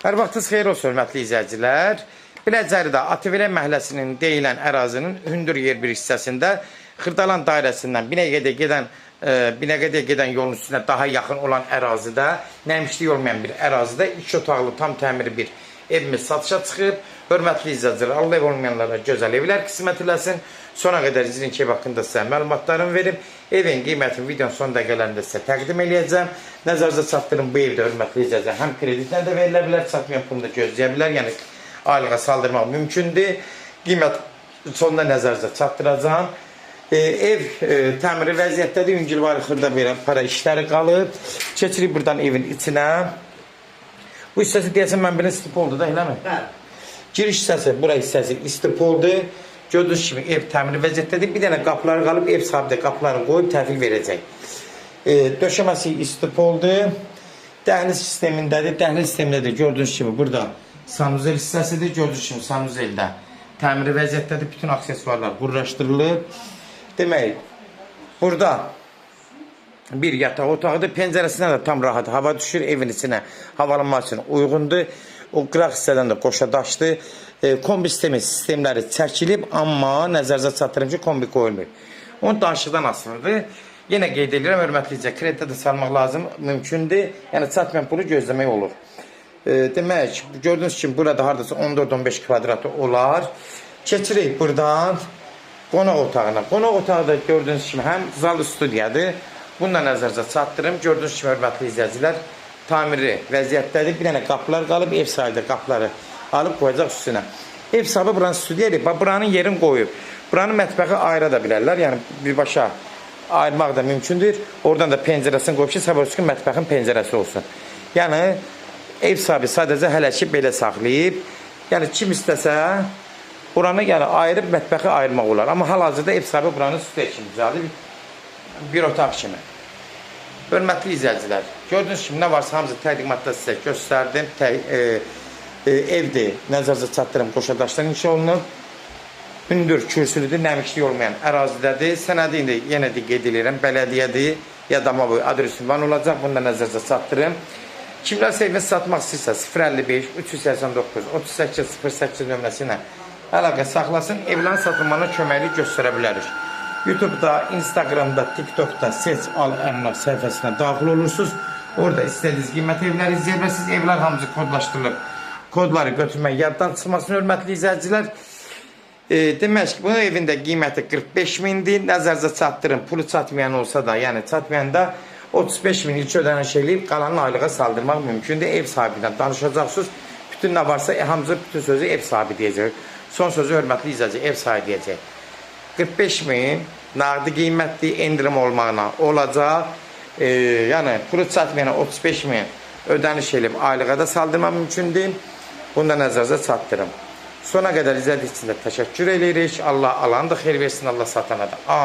Hər vaxtınız xeyir olsun, hörmətli izləyicilər. Biləcəridə Atıverə məhəlləsinin deyilən ərazinin hündür yer bir hissəsində Xırdalan dairəsindən Binəqədiyə gedən yolun üstünə daha yaxın olan ərazidə, nəmişlik olmayan bir ərazidə 2 otaqlı tam təmiri bir evimiz satışa çıxıb. Hörmətli izləyicilər, Allah ev olmayanlara gözəl evlər qismət eləsin. Sona qədər izin ki, haqqında sizə məlumatlarımı verib, evin qiymətini videonun son dəqiqələrində sizə təqdim eləyəcəm. Nəzərinizə çatdırın, bu evdə hörmətli izləyicilər, həm kreditlə də verilə bilər, çatmayan pulunu da gözləyə bilər, yəni aylığa saldırmaq mümkündür. Qiymət sonunda nəzərinizə çatdıracağım. Ev təmiri vəziyyətdədir, yüngülvari xırda verən para işləri qalıb. Keçirik buradan evin içinə. Bu hissəsi deyəsən mən belə istipoldur da, eləmi? Giriş hissəsi, bura hissəsi istipoldur. Gördüyünüz kimi ev təmiri vəziyyətdədir. Bir dənə qapıları qalıb, ev sahibi də qapılarını qoyub təhvil verəcək. Döşəməsi istipoldur. Dəhliz sistemindədir. Dəhliz sistemində də gördüyünüz kimi burada sanuzel hissəsidir. Gördüyünüz kimi sanuzeldə təmiri vəziyyətdədir. Bütün aksesuarlar qurlaşdırılıb. Demək, burada bir yataq otağıdır. Pəncərəsindən də tam rahat hava düşür. Evin içinə havalanmaq üçün uyğundur. O qıraq hissədən də qoşa daşdır. Kombi sistemləri çəkilib, amma nəzərinizə çatdırım ki, kombi qoyulmur. Onun danışıqdan asılıdır. Yenə qeyd edirəm, hörmətli izləyicilər, kreditdə də salmaq lazım, mümkündür. Yəni, çatmayan pulu gözləmək olur. Demək, gördüyünüz kimi, burada haradasa 14-15 kvadratı olar. Keçirik buradan qonaq otağına. Qonaq otağı da gördüyünüz kimi həm zal studiyadır. Bununla nəzərinizə çatdırım. Gördüyünüz kimi, hörmətli izləyicilər, tamiri vəziyyətdədir. Bir dənə qapılar qalıb, ev sahibi də qapıları alıb qoyacaq üstünə. Ev sahibi buranın studiyadır. Buranın yerini qoyub. Buranın mətbəxi ayıra da bilərlər. Yəni, birbaşa ayırmaq da mümkündür. Oradan da pəncərəsini qoyub ki, sabırçı mətbəxin pəncərəsi olsun. Yəni, ev sahibi sadəcə hələ ki, belə saxlayıb. Yəni, kim istəsə, buranı ayırıb mətbəxi ayırmaq olar. Amma hal-hazırda ev sahibi buranın studiya kimi düzəldir. Bir otaq kimi. Hörmətli izləyicilər, gördüyünüz kimi, nə varsa hamısı təqdimatda sizə göstərdim. Evdir, nəzərinizə çatdırım, qoşa daşdan inşa olunub. Hündür, kürsülüdür, nəmişlik olmayan ərazidədir. Sənədi indi yenə də qeyd edirəm, bələdiyyədir, ya da adres ünvan olacaq, bunu da nəzərinizə çatdırım. Kimlər evini satmaq istəyirsə 055 389 38 08 nömrəsi ilə əlaqə saxlasın, evlərin satılmağına köməklik göstərə bilərik. YouTube'da, Instagram'da, TikTok'da Seç Al Əmlak səhifəsinə daxil olursunuz. Orada istədiyiniz qiymət evləri izləyə bilərsiniz. Evlər hamısı kodlaşdırılıb. Kodları götürmək yaddan çıxmasın, hörmətli izləyicilər. Demək ki, bunun evində qiyməti 45 mindir. Nəzərinizə çatdırın, pulu çatmayan olsa da, yəni çatmayanda 35 min ilk ödənən şeyləyib, qalanın aylığa saldırmaq mümkündür. Ev sahibi ilə danışacaqsınız. Bütün nə varsa, hamısı bütün sözü ev sahibi deyəcək. Son sözü hörmətli izləyicilər, ev sahibi deyəcək. 45 min nağdi qiymətli endirim olmağına olacaq. Yəni, pulu çatmayana 35 min ödəniş elib aylığa da saldırmaq mümkündür. Bunu da nəzərinizə çatdırım. Sona qədər izlədiyiniz üçün də təşəkkür edirik. Allah alanı da xeyir versin, Allah satana da. Amin.